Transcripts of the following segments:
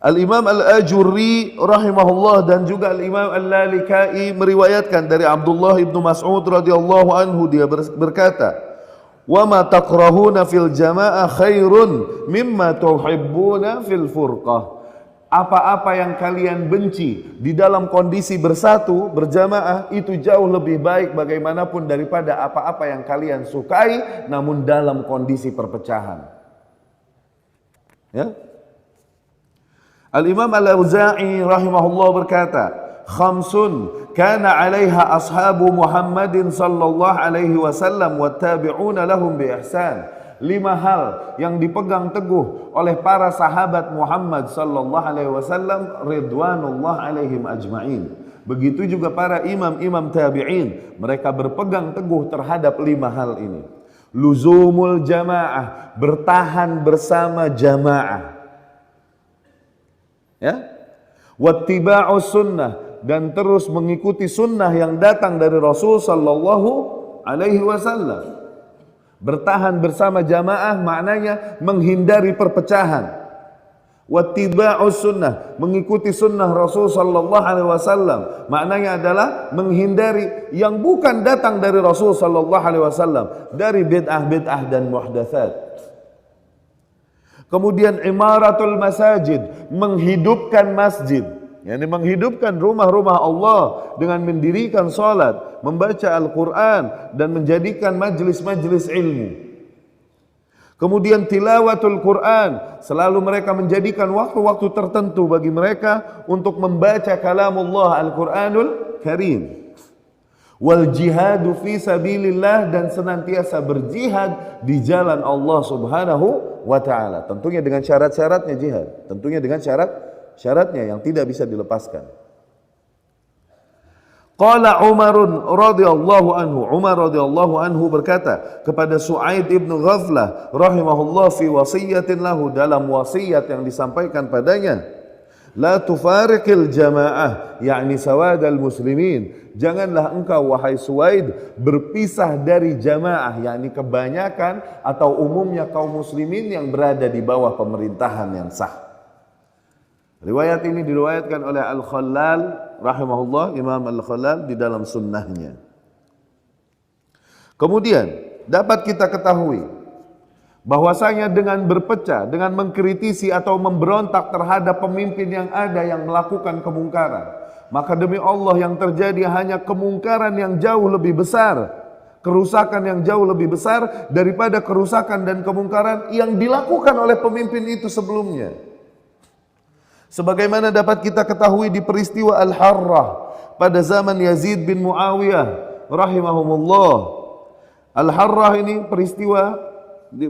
Al-Imam Al-Ajurri rahimahullah dan juga Al-Imam Al-Lalikai meriwayatkan dari Abdullah ibnu Mas'ud radhiyallahu anhu, dia berkata, "Wa ma takrahuna fil jama'ah khairun mimma tuhibbuna fil furqah." Apa-apa yang kalian benci di dalam kondisi bersatu, berjamaah, itu jauh lebih baik bagaimanapun daripada apa-apa yang kalian sukai namun dalam kondisi perpecahan. Ya? Al-Imam Al-Auza'i rahimahullah berkata, "Khamsun kana 'alaiha ashabu Muhammadin sallallahu alaihi wasallam wa tabi'una lahum bi ihsan." 5 hal yang dipegang teguh oleh para sahabat Muhammad sallallahu alaihi wasallam ridwanullah alaihim ajma'in. Begitu juga para imam-imam tabi'in, mereka berpegang teguh terhadap 5 hal ini. Luzumul jamaah, bertahan bersama jamaah. Ya, wattiba'us sunnah, dan terus mengikuti sunnah yang datang dari Rasul sallallahu alaihi wasallam. Bertahan bersama jamaah maknanya menghindari perpecahan. Wattiba'us sunnah, mengikuti sunnah Rasul sallallahu alaihi wasallam, maknanya adalah menghindari yang bukan datang dari Rasul sallallahu alaihi wasallam, dari bid'ah-bid'ah dan muhdatsat. Kemudian imaratul masajid, menghidupkan masjid, yakni menghidupkan rumah-rumah Allah dengan mendirikan salat, membaca Al-Quran, dan menjadikan majlis-majlis ilmu. Kemudian tilawatul Quran, selalu mereka menjadikan waktu-waktu tertentu bagi mereka untuk membaca kalamullah Al-Quranul Karim. Wal jihadu fi sabilillah, dan senantiasa berjihad di jalan Allah Subhanahu wa ta'ala. Tentunya dengan syarat-syaratnya jihad, tentunya dengan syarat-syaratnya yang tidak bisa dilepaskan. Qala Umarun radhiyallahu anhu, Umar radhiyallahu anhu berkata kepada Su'aid ibnu Ghaflah rahimahullah fi wasiyatin lahu, dalam wasiat yang disampaikan padanya, la tufariqil jamaah, yakni sawadal muslimin, janganlah engkau wahai Suwaid berpisah dari jamaah, yakni kebanyakan atau umumnya kaum muslimin yang berada di bawah pemerintahan yang sah. Riwayat ini diriwayatkan oleh Al-Khallal rahimahullah, Imam Al-Khallal di dalam sunnahnya. Kemudian dapat kita ketahui bahwasanya dengan berpecah, dengan mengkritisi atau memberontak terhadap pemimpin yang ada yang melakukan kemungkaran, maka demi Allah yang terjadi hanya kemungkaran yang jauh lebih besar, kerusakan yang jauh lebih besar daripada kerusakan dan kemungkaran yang dilakukan oleh pemimpin itu sebelumnya. Sebagaimana dapat kita ketahui di peristiwa Al-Harrah pada zaman Yazid bin Muawiyah rahimahumullah. Al-Harrah ini peristiwa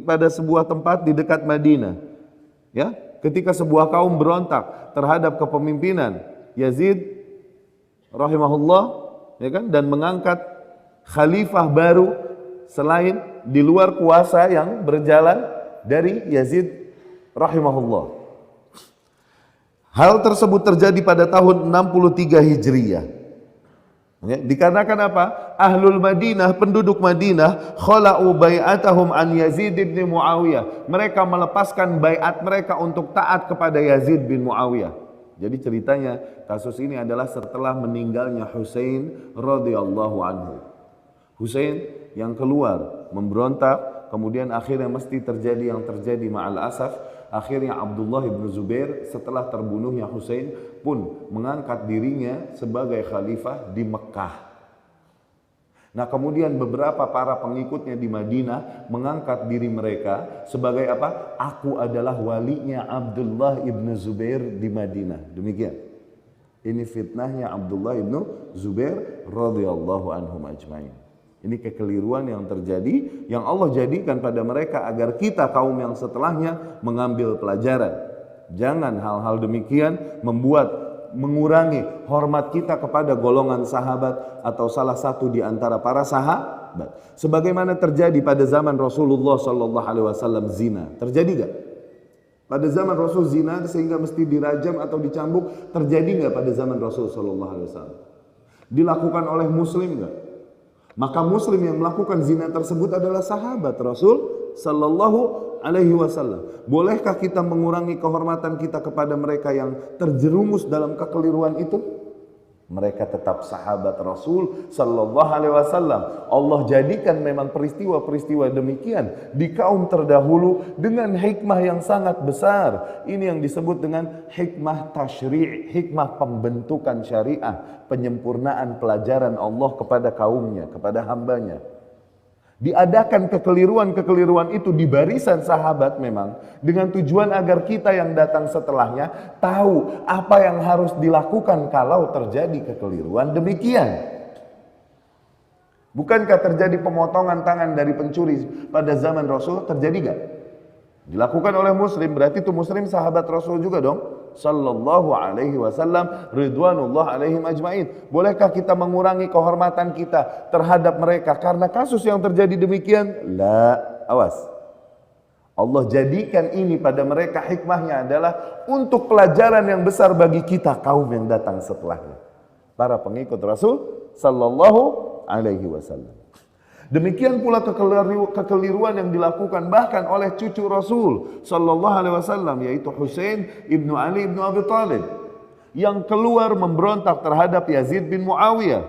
pada sebuah tempat di dekat Madinah. Ya, ketika sebuah kaum berontak terhadap kepemimpinan Yazid rahimahullah, ya kan, dan mengangkat khalifah baru selain di luar kuasa yang berjalan dari Yazid rahimahullah. Hal tersebut terjadi pada tahun 63 Hijriyah. Ya, dikarenakan apa? Ahlul Madinah, penduduk Madinah, khala'u bai'atahum an Yazid bin Muawiyah. Mereka melepaskan baiat mereka untuk taat kepada Yazid bin Muawiyah. Jadi ceritanya kasus ini adalah setelah meninggalnya Husain radhiyallahu anhu. Husain yang keluar memberontak, kemudian akhirnya mesti terjadi yang terjadi, ma'al asaf. Akhirnya Abdullah ibn Zubair setelah terbunuhnya Husain pun mengangkat dirinya sebagai khalifah di Mekah. Nah, kemudian beberapa para pengikutnya di Madinah mengangkat diri mereka sebagai apa? Aku adalah walinya Abdullah ibn Zubair di Madinah. Demikian. Ini fitnahnya Abdullah ibn Zubair radhiyallahu anhum ajma'in. Ini kekeliruan yang terjadi, yang Allah jadikan pada mereka agar kita kaum yang setelahnya mengambil pelajaran. Jangan hal-hal demikian membuat mengurangi hormat kita kepada golongan sahabat atau salah satu di antara para sahabat. Sebagaimana terjadi pada zaman Rasulullah sallallahu alaihi wasallam zina. Terjadi enggak? Pada zaman Rasul zina sehingga mesti dirajam atau dicambuk, terjadi enggak pada zaman Rasul sallallahu alaihi wasallam? Dilakukan oleh muslim enggak? Maka muslim yang melakukan zina tersebut adalah sahabat Rasul sallallahu alaihi wasallam. Bolehkah kita mengurangi kehormatan kita kepada mereka yang terjerumus dalam kekeliruan itu? Mereka tetap sahabat Rasul sallallahu alaihi wasallam. Allah jadikan memang peristiwa-peristiwa demikian di kaum terdahulu dengan hikmah yang sangat besar. Ini yang disebut dengan hikmah tasyri', hikmah pembentukan syariah, penyempurnaan pelajaran Allah kepada kaumnya, kepada hambanya. Diadakan kekeliruan-kekeliruan itu di barisan sahabat memang dengan tujuan agar kita yang datang setelahnya tahu apa yang harus dilakukan kalau terjadi kekeliruan demikian. Bukankah terjadi pemotongan tangan dari pencuri pada zaman Rasul? Terjadi gak? Dilakukan oleh muslim, berarti itu muslim sahabat Rasul juga dong. Sallallahu alaihi wasallam ridwanullah alaihim ajmain. Bolehkah kita mengurangi kehormatan kita terhadap mereka karena kasus yang terjadi demikian? La, awas. Allah jadikan ini pada mereka, hikmahnya adalah untuk pelajaran yang besar bagi kita kaum yang datang setelahnya, para pengikut Rasul sallallahu alaihi wasallam. Demikian pula kekeliruan yang dilakukan bahkan oleh cucu Rasul sallallahu alaihi wasallam, yaitu Husain ibnu Ali ibnu Abi Thalib, yang keluar memberontak terhadap Yazid bin Muawiyah.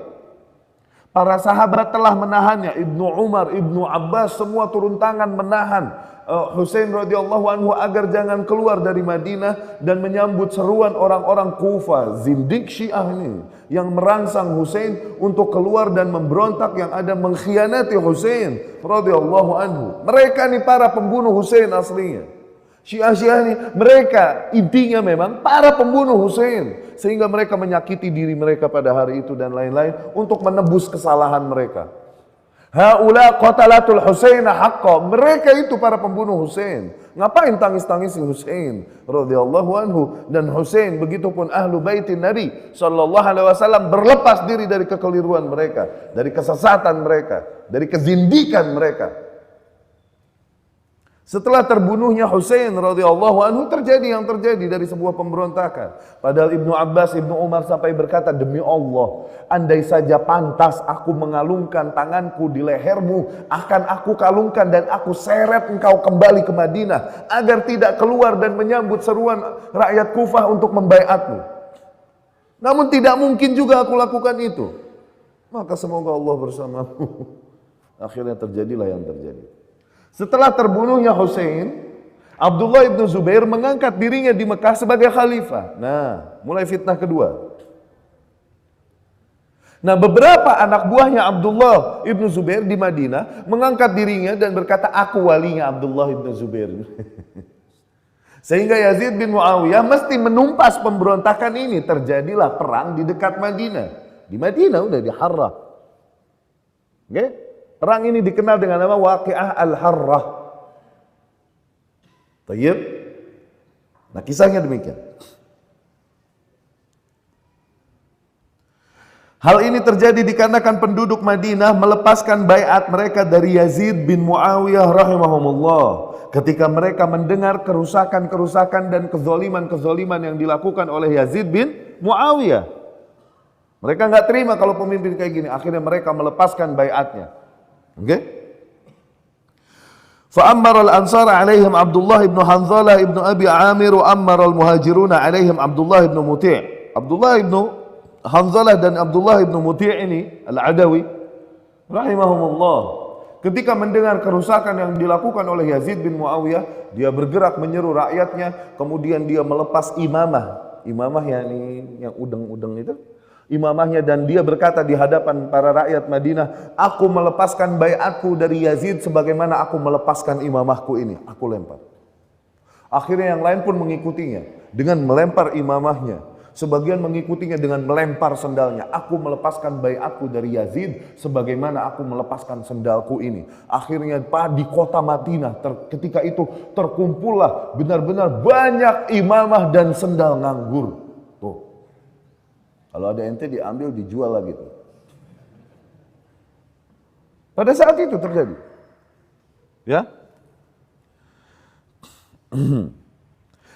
Para sahabat telah menahannya, Ibnu Umar, Ibnu Abbas semua turun tangan menahan Husain radhiyallahu anhu agar jangan keluar dari Madinah dan menyambut seruan orang-orang Kufah, zindik Syiah ini yang merangsang Husain untuk keluar dan memberontak, yang ada mengkhianati Husain radhiyallahu anhu. Mereka ini para pembunuh Husain aslinya. Syiah-Syiah ini mereka intinya memang para pembunuh Husain, sehingga mereka menyakiti diri mereka pada hari itu dan lain-lain untuk menebus kesalahan mereka. Haula qatalatul Husain haqqa. Mereka itu para pembunuh Husain. Ngapain tangis-tangisi Husain radhiyallahu anhu dan Husain, begitupun ahlu baitin Nabi sallallahu alaihi wasallam berlepas diri dari kekeliruan mereka, dari kesesatan mereka, dari kezindikan mereka. Setelah terbunuhnya Husain radhiyallahu anhu, terjadi yang terjadi dari sebuah pemberontakan. Padahal Ibnu Abbas, Ibnu Umar sampai berkata, demi Allah, andai saja pantas aku mengalungkan tanganku di lehermu, akan aku kalungkan dan aku seret engkau kembali ke Madinah agar tidak keluar dan menyambut seruan rakyat Kufah untuk membaiatmu. Namun tidak mungkin juga aku lakukan itu. Maka semoga Allah bersamamu. Akhirnya terjadilah yang terjadi. Setelah terbunuhnya Husain, Abdullah ibnu Zubair mengangkat dirinya di Mekah sebagai khalifah. Nah, mulai fitnah kedua. Nah, beberapa anak buahnya Abdullah ibnu Zubair di Madinah mengangkat dirinya dan berkata, aku walinya Abdullah ibnu Zubair. Sehingga Yazid bin Muawiyah mesti menumpas pemberontakan ini. Terjadilah perang di dekat Madinah. Di Madinah udah di Harrah. Oke? Perang ini dikenal dengan nama Waqi'ah Al-Harrah. Tayyib. Nah, kisahnya demikian. Hal ini terjadi dikarenakan penduduk Madinah melepaskan baiat mereka dari Yazid bin Muawiyah rahimahumullah. Ketika mereka mendengar kerusakan-kerusakan dan kezoliman-kezoliman yang dilakukan oleh Yazid bin Muawiyah. Mereka nggak terima kalau pemimpin kayak gini. Akhirnya mereka melepaskan baiatnya. Oke? Fa'ammara al-ansar alaihim Abdullah ibn Hanzalah ibn Abi Amir wa ammara al-muhajiruna alaihim Abdullah ibn Muti'. Abdullah ibn Hanzalah dan Abdullah ibn Muti' ini al-Adawi rahimahumullah, ketika mendengar kerusakan yang dilakukan oleh Yazid bin Muawiyah, dia bergerak menyeru rakyatnya, kemudian dia melepas imamah. Imamah yang udeng-udeng itu, imamahnya, dan dia berkata di hadapan para rakyat Madinah, aku melepaskan baiatku dari Yazid sebagaimana aku melepaskan imamahku ini, aku lempar. Akhirnya yang lain pun mengikutinya dengan melempar imamahnya. Sebagian mengikutinya dengan melempar sendalnya. Aku melepaskan baiatku dari Yazid sebagaimana aku melepaskan sendalku ini. Akhirnya di kota Madinah ketika itu terkumpullah benar-benar banyak imamah dan sendal nganggur. Tuh. Kalau ada ente diambil, dijual lagi tuh. Pada saat itu terjadi. Ya.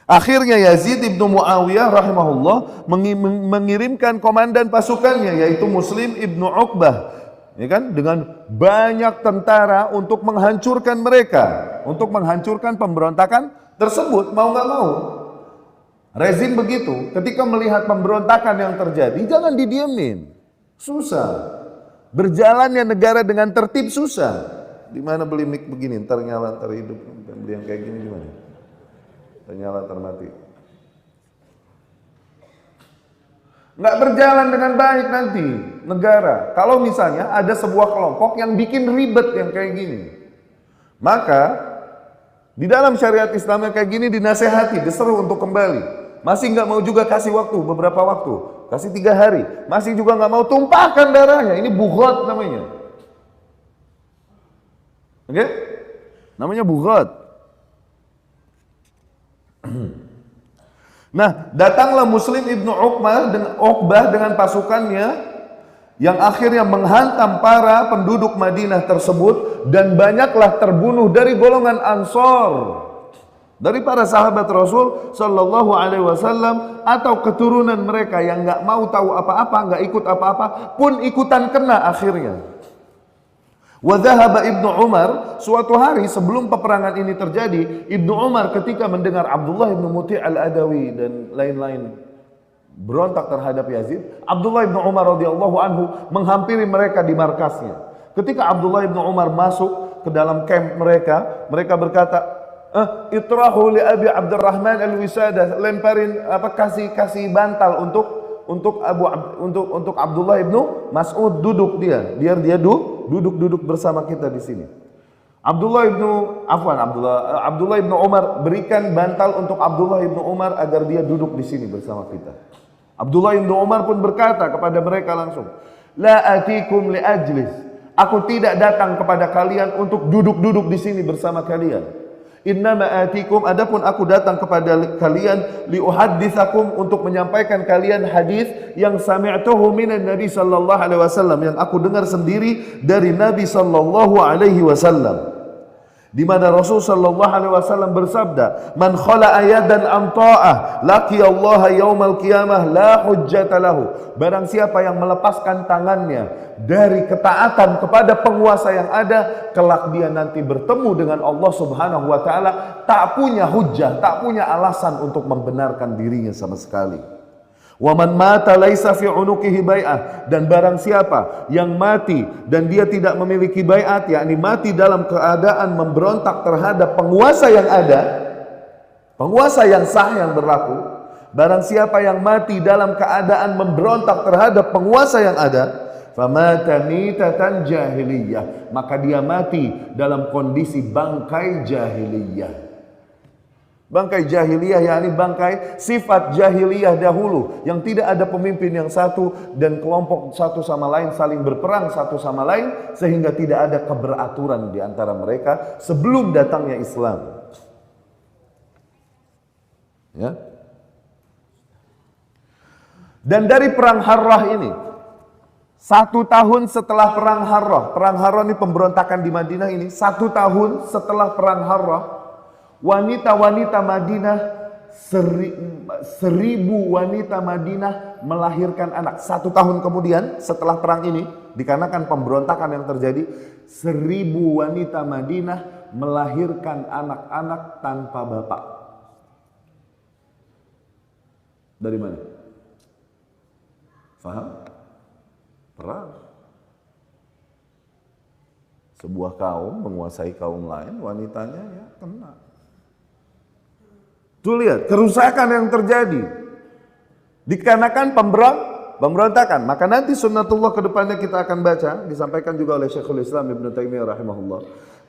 Akhirnya Yazid ibnu Muawiyah rahimahullah mengirimkan komandan pasukannya yaitu Muslim ibnu Uqbah, ya kan, dengan banyak tentara untuk menghancurkan mereka, untuk menghancurkan pemberontakan tersebut. Mau nggak mau, rezim begitu. Ketika melihat pemberontakan yang terjadi, jangan didiemin. Susah. Berjalannya negara dengan tertib susah. Di mana beli mic begini, ntar nyala, ntar hidup. Beli yang kayak gini gimana? Ntar nyala, ntar mati. Nggak berjalan dengan baik nanti negara. Kalau misalnya ada sebuah kelompok yang bikin ribet yang kayak gini, maka di dalam syariat Islam yang kayak gini dinasehati, diseru untuk kembali. Masih nggak mau juga kasih waktu, beberapa waktu, kasih 3 hari, masih juga nggak mau, tumpahkan darahnya. Ini bughat namanya. Oke? Namanya bughat. Nah, datanglah Muslim ibnu Uqbah dengan pasukannya yang akhirnya menghantam para penduduk Madinah tersebut, dan banyaklah terbunuh dari golongan Ansor, dari para sahabat Rasul Sallallahu Alaihi Wasallam atau keturunan mereka yang nggak mau tahu apa-apa, nggak ikut apa-apa, pun ikutan kena akhirnya. Wadhahaba Ibnu Umar, suatu hari sebelum peperangan ini terjadi, Ibnu Umar ketika mendengar Abdullah ibnu Muti' al-Adawi dan lain-lain berontak terhadap Yazid, Abdullah ibnu Umar radhiyallahu anhu menghampiri mereka di markasnya. Ketika Abdullah ibnu Umar masuk ke dalam camp mereka, mereka berkata, itrahu li Abi Abdurrahman al-Wisadah, lemparin kasih bantal untuk Abdullah ibnu Mas'ud, duduk dia, biar dia duduk bersama kita di sini. Abdullah ibnu Umar berikan bantal untuk Abdullah ibnu Umar agar dia duduk di sini bersama kita. Abdullah ibnu Umar pun berkata kepada mereka langsung, la atikum li ajlis, aku tidak datang kepada kalian untuk duduk-duduk di sini bersama kalian. Innama atikum, adapun aku datang kepada kalian li uhadditsakum, untuk menyampaikan kalian hadis yang sami'tuhu minan Nabi sallallahu alaihi wasallam, yang aku dengar sendiri dari Nabi sallallahu alaihi wasallam, di mana Rasul sallallahu alaihi wasallam bersabda, man khala'a yadan an ta'ah laqiyallaha yaumal qiyamah la hujjata lahu, barang siapa yang melepaskan tangannya dari ketaatan kepada penguasa yang ada, kelak dia nanti bertemu dengan Allah Subhanahu wa taala tak punya hujjah, tak punya alasan untuk membenarkan dirinya sama sekali. Wa man mata laisa fi unuqihi bai'ah, dan barang siapa yang mati dan dia tidak memiliki baiat, yakni mati dalam keadaan memberontak terhadap penguasa yang ada, penguasa yang sah yang berlaku, barang siapa yang mati dalam keadaan memberontak terhadap penguasa yang ada, famata mitatan jahiliyah, maka dia mati dalam kondisi bangkai jahiliyah. Bangkai jahiliyah yakni bangkai sifat jahiliyah dahulu, yang tidak ada pemimpin yang satu dan kelompok satu sama lain saling berperang satu sama lain, sehingga tidak ada keberaturan di antara mereka sebelum datangnya Islam. Ya. Dan dari perang Harrah ini, 1 tahun setelah perang Harrah ini pemberontakan di Madinah ini, 1 tahun setelah perang Harrah, wanita-wanita Madinah, 1000 wanita Madinah melahirkan anak. 1 tahun kemudian setelah perang ini, dikarenakan pemberontakan yang terjadi, 1000 wanita Madinah melahirkan anak-anak tanpa bapak. Dari mana? Faham? Perang. Sebuah kaum menguasai kaum lain, wanitanya ya kena. Tuh lihat kerusakan yang terjadi dikarenakan pemberontakan. Maka nanti sunnatullah ke depannya kita akan baca, disampaikan juga oleh Syekhul Islam Ibnu Taimiyah rahimahullah.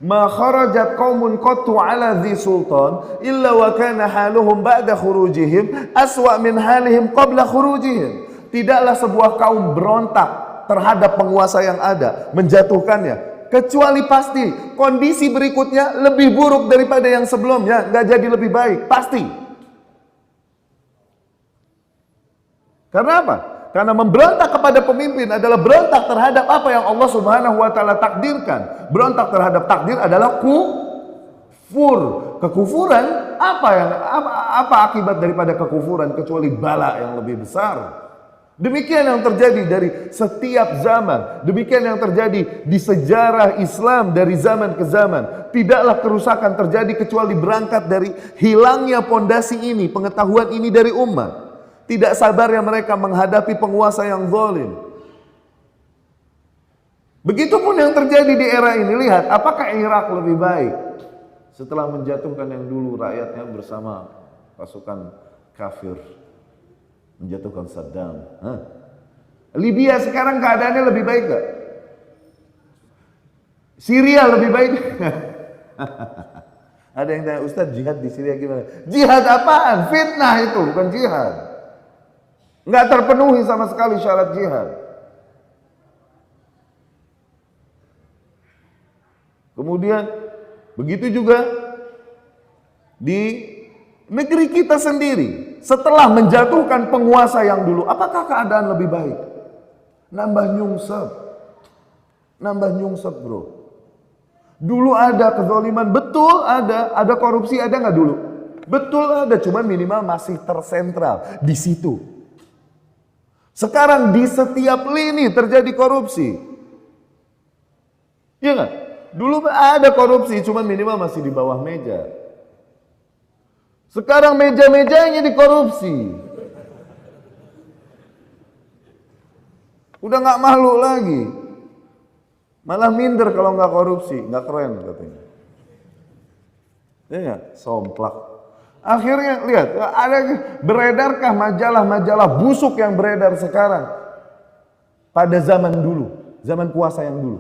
Ma kharajat qaumun qattu ala dhi sultan illa wa kana haluhum ba'da khurujihim aswa min halihim qabla khurujihim. Tidaklah sebuah kaum berontak terhadap penguasa yang ada, menjatuhkannya, kecuali pasti kondisi berikutnya lebih buruk daripada yang sebelumnya, nggak jadi lebih baik, pasti. Karena apa? Karena memberontak kepada pemimpin adalah berontak terhadap apa yang Allah Subhanahu wa taala takdirkan. Berontak terhadap takdir adalah kufur. Kekufuran, apa akibat daripada kekufuran kecuali bala yang lebih besar. Demikian yang terjadi dari setiap zaman. Demikian yang terjadi di sejarah Islam dari zaman ke zaman. Tidaklah kerusakan terjadi kecuali berangkat dari hilangnya pondasi ini, pengetahuan ini dari umat. Tidak sabarnya mereka menghadapi penguasa yang zalim. Begitupun yang terjadi di era ini. Lihat, apakah Irak lebih baik setelah menjatuhkan yang dulu rakyatnya bersama pasukan kafir, menjatuhkan Saddam? Libya sekarang keadaannya lebih baik gak? Syria lebih baik? Ada yang tanya, Ustaz, jihad di Syria gimana? Jihad apaan? Fitnah itu, bukan jihad. Nggak terpenuhi sama sekali syarat jihad. Kemudian begitu juga di negeri kita sendiri. Setelah menjatuhkan penguasa yang dulu, apakah keadaan lebih baik? Nambah nyungsep. Nambah nyungsep, bro. Dulu ada kezaliman, betul ada korupsi, ada nggak dulu? Betul ada, cuman minimal masih tersentral di situ. Sekarang di setiap lini terjadi korupsi. Iya nggak? Dulu ada korupsi, cuman minimal masih di bawah meja. Sekarang meja-mejanya dikorupsi. Udah nggak malu lagi. Malah minder kalau nggak korupsi, nggak keren katanya. Iya nggak? Somplak. Akhirnya lihat, beredarkah majalah-majalah busuk yang beredar sekarang pada zaman dulu, zaman kuasa yang dulu.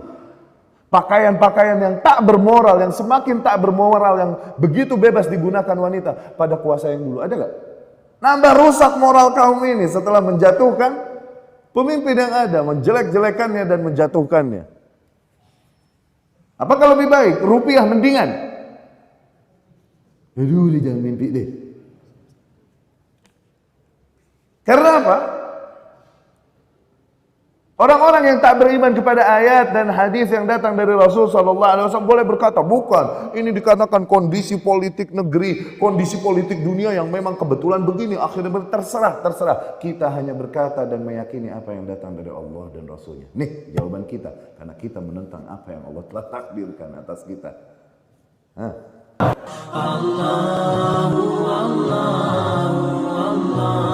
Pakaian-pakaian yang tak bermoral, yang semakin tak bermoral, yang begitu bebas digunakan wanita pada kuasa yang dulu. Ada gak? Nambah rusak moral kaum ini setelah menjatuhkan pemimpin yang ada, menjelek-jelekannya dan menjatuhkannya. Apakah lebih baik? Rupiah mendingan? Aduh, jangan mimpi deh. Karena apa? Orang-orang yang tak beriman kepada ayat dan hadis yang datang dari Rasul sallallahu alaihi wasallam boleh berkata, bukan, ini dikatakan kondisi politik negeri, kondisi politik dunia yang memang kebetulan begini, akhirnya terserah. Kita hanya berkata dan meyakini apa yang datang dari Allah dan Rasulnya. Nih jawaban kita, karena kita menentang apa yang Allah telah takdirkan atas kita. Allahu, Allahu, Allahu.